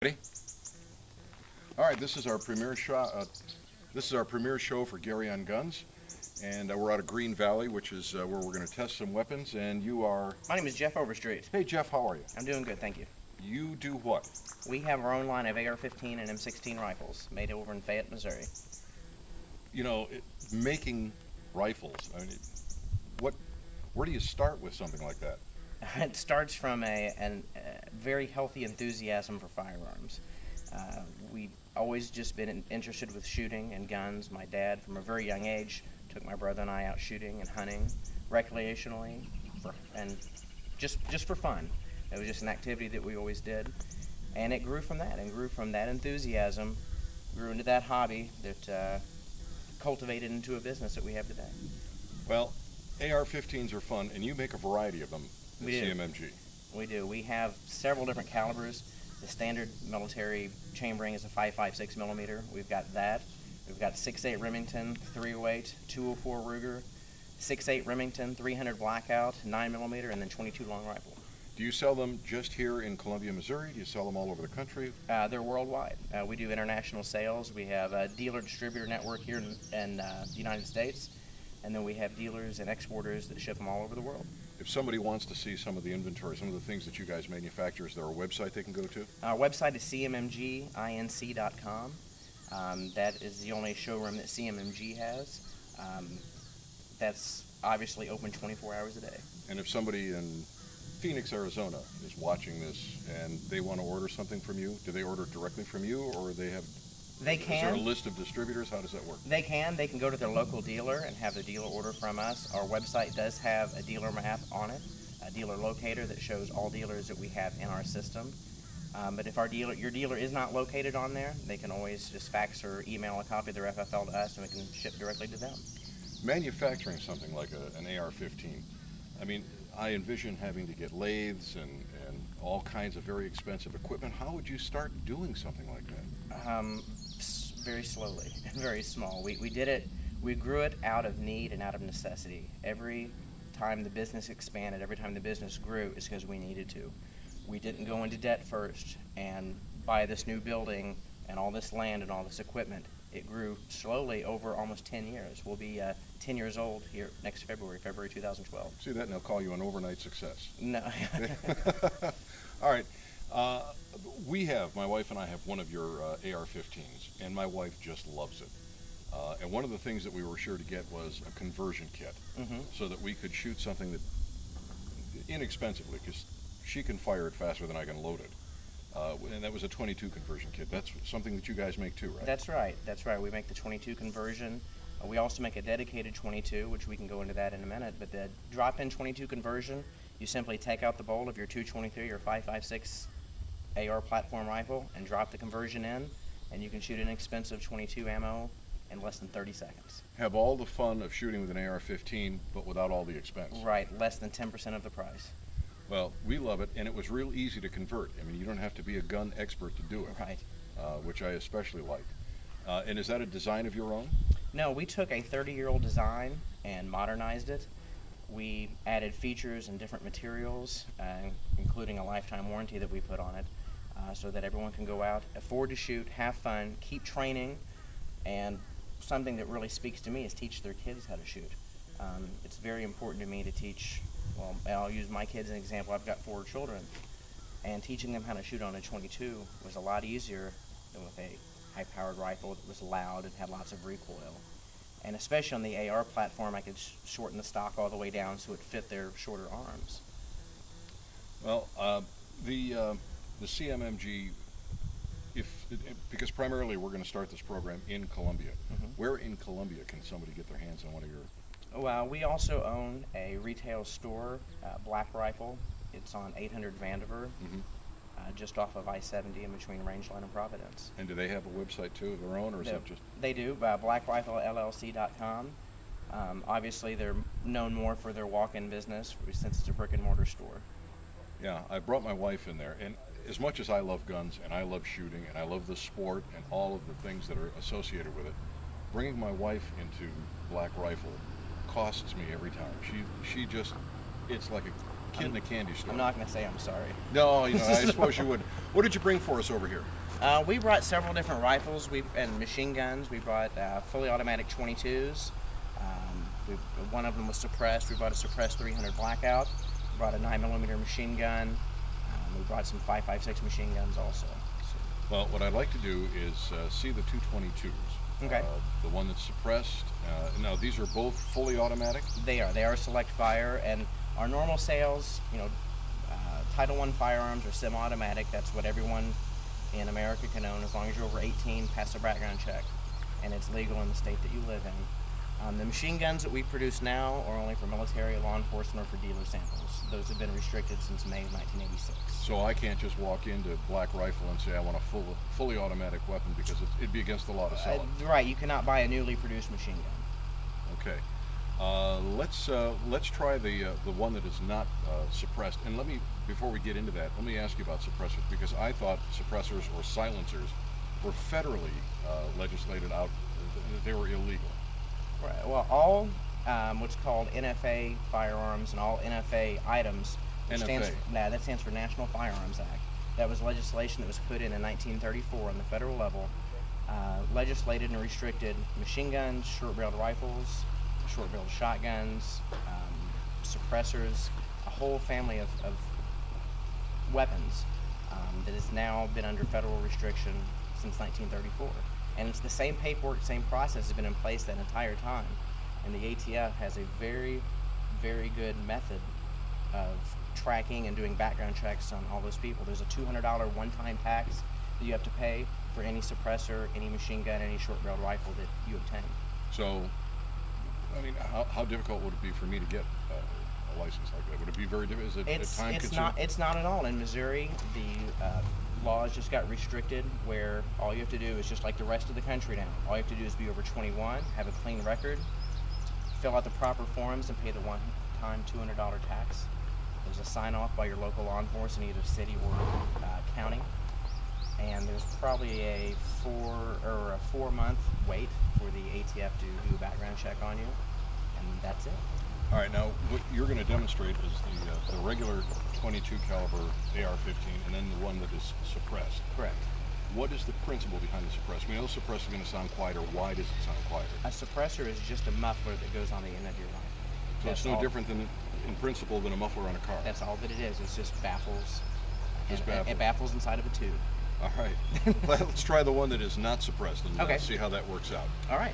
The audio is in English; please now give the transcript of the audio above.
Ready? All right, this is our premiere shot. This is our premiere show for Gary on Guns, and we're out of Green Valley, which is where we're going to test some weapons. And you are. My name is Jeff Overstreet. Hey, Jeff, how are you? I'm doing good, thank you. You do what? We have our own line of AR-15 and M16 rifles made over in Fayette, Missouri. You know, making rifles. I mean, what? Where do you start with something like that? It starts from a very healthy enthusiasm for firearms. We always just been interested with shooting and guns. My dad, from a very young age, took my brother and I out shooting and hunting recreationally, and just for fun. It was just an activity that we always did, and it grew from that. And grew from that enthusiasm, grew into that hobby that cultivated into a business that we have today. Well, AR-15s are fun, and you make a variety of them at We do. CMMG. We do. We have several different calibers. The standard military chambering is a 5.56 millimeter. We've got that. We've got 6.8 Remington, 308, 204 Ruger, 6.8 Remington, 300 Blackout, 9 millimeter, and then 22 long rifle. Do you sell them just here in Columbia, Missouri? Do you sell them all over the country? They're worldwide. We do international sales. We have a dealer distributor network here in the United States, and then we have dealers and exporters that ship them all over the world. If somebody wants to see some of the inventory, some of the things that you guys manufacture, is there a website they can go to? Our website is cmmginc.com. That is the only showroom that CMMG has. That's obviously open 24 hours a day. And if somebody in Phoenix, Arizona is watching this and they want to order something from you, do they order directly from you, or they have? They Is there a can. list of distributors? How does that work? They can. They can go to their local dealer and have the dealer order from us. Our website does have a dealer map on it, a dealer locator that shows all dealers that we have in our system. But if your dealer is not located on there, they can always just fax or email a copy of their FFL to us, and we can ship directly to them. Manufacturing something like an AR-15, I mean, I envision having to get lathes and all kinds of very expensive equipment. How would you start doing something like that? Very slowly, very small. We did it. We grew it out of need and out of necessity. Every time the business expanded, every time the business grew, it's because we needed to. We didn't go into debt first and buy this new building and all this land and all this equipment. It grew slowly over almost 10 years. We'll be 10 years old here next February 2012. See that, and they'll call you an overnight success. No. All right. My wife and I have one of your AR-15s, and my wife just loves it. And one of the things that we were sure to get was a conversion kit, so that we could shoot something that inexpensively, because she can fire it faster than I can load it. And that was a 22 conversion kit. That's something that you guys make too, right? That's right. That's right. We make the 22 conversion. We also make a dedicated 22, which we can go into that in a minute. But the drop-in 22 conversion, you simply take out the bolt of your 223 or 5.56 AR platform rifle and drop the conversion in, and you can shoot inexpensive 22 ammo in less than 30 seconds. Have all the fun of shooting with an AR-15, but without all the expense. Right, less than 10% of the price. Well, we love it, and it was real easy to convert. I mean, you don't have to be a gun expert to do it, Right. Which I especially like. And is that a design of your own? No, we took a 30-year-old design and modernized it. We added features and different materials, including a lifetime warranty that we put on it, so that everyone can go out, afford to shoot, have fun, keep training, and something that really speaks to me is teach their kids how to shoot. It's very important to me to teach, well, I'll use my kids as an example. I've got 4 children, and teaching them how to shoot on a 22 was a lot easier than with a high-powered rifle that was loud and had lots of recoil. And especially on the AR platform, I could shorten the stock all the way down so it fit their shorter arms. Well, the CMMG, because primarily we're going to start this program in Columbia. Where in Columbia can somebody get their hands on one of your? Well, we also own a retail store, Black Rifle. It's on 800 Vandiver, just off of I-70 in between Rangeline and Providence. And do they have a website too of their own, or is that just? They do, blackriflellc.com. Obviously, they're known more for their walk-in business since it's a brick-and-mortar store. Yeah, I brought my wife in there, and as much as I love guns and I love shooting and I love the sport and all of the things that are associated with it, bringing my wife into Black Rifle costs me every time. She just, it's like kid in a candy store. I'm not going to say I'm sorry. No, I suppose you would. What did you bring for us over here? We brought several different rifles and machine guns. We brought fully automatic 22s. One of them was suppressed. We brought a suppressed 300 Blackout. We brought a 9mm machine gun. We brought some 5.56 machine guns also. So. Well, what I'd like to do is see the 222s. Okay. The one that's suppressed. Now, these are both fully automatic? They are. They are select fire, and our normal sales, Title I firearms are semi-automatic. That's what everyone in America can own as long as you're over 18, pass a background check, and it's legal in the state that you live in. The machine guns that we produce now are only for military, law enforcement, or for dealer samples. Those have been restricted since May of 1986. So I can't just walk into Black Rifle and say I want a fully automatic weapon because it'd be against the law to sell it. Right, you cannot buy a newly produced machine gun. Okay. Let's try the one that is not suppressed. And before we get into that, let me ask you about suppressors, because I thought suppressors or silencers were federally legislated out; that they were illegal. Right. Well, all what's called NFA firearms and all NFA items. NFA. That stands for National Firearms Act. That was legislation that was put in 1934 on the federal level. Legislated and restricted machine guns, short-barreled rifles, short-barreled shotguns, suppressors, a whole family of weapons that has now been under federal restriction since 1934. And it's the same paperwork, same process has been in place that entire time. And the ATF has a very, very good method of tracking and doing background checks on all those people. There's a $200 one-time tax that you have to pay for any suppressor, any machine gun, any short-barreled rifle that you obtain. So, I mean, how difficult would it be for me to get a license like that? Would it be very difficult? Is it time-consuming? It's not at all. In Missouri, the laws just got restricted, where all you have to do is just like the rest of the country now. All you have to do is be over 21, have a clean record, fill out the proper forms, and pay the one-time $200 tax. There's a sign-off by your local law enforcement, either city or county, and there's probably a 4-month wait for the ATF to do a background check on you, and that's it. All right, now what you're going to demonstrate is the regular 22 caliber AR-15, and then the one that is suppressed. Correct. What is the principle behind the suppressor? We know the suppressor is going to sound quieter. Why does it sound quieter? A suppressor is just a muffler that goes on the end of your rifle. So it's no different in principle than a muffler on a car. That's all that it is. It's just baffles. Just baffles. It baffles inside of a tube. All right. Let's try the one that is not suppressed and Okay. see how that works out. All right.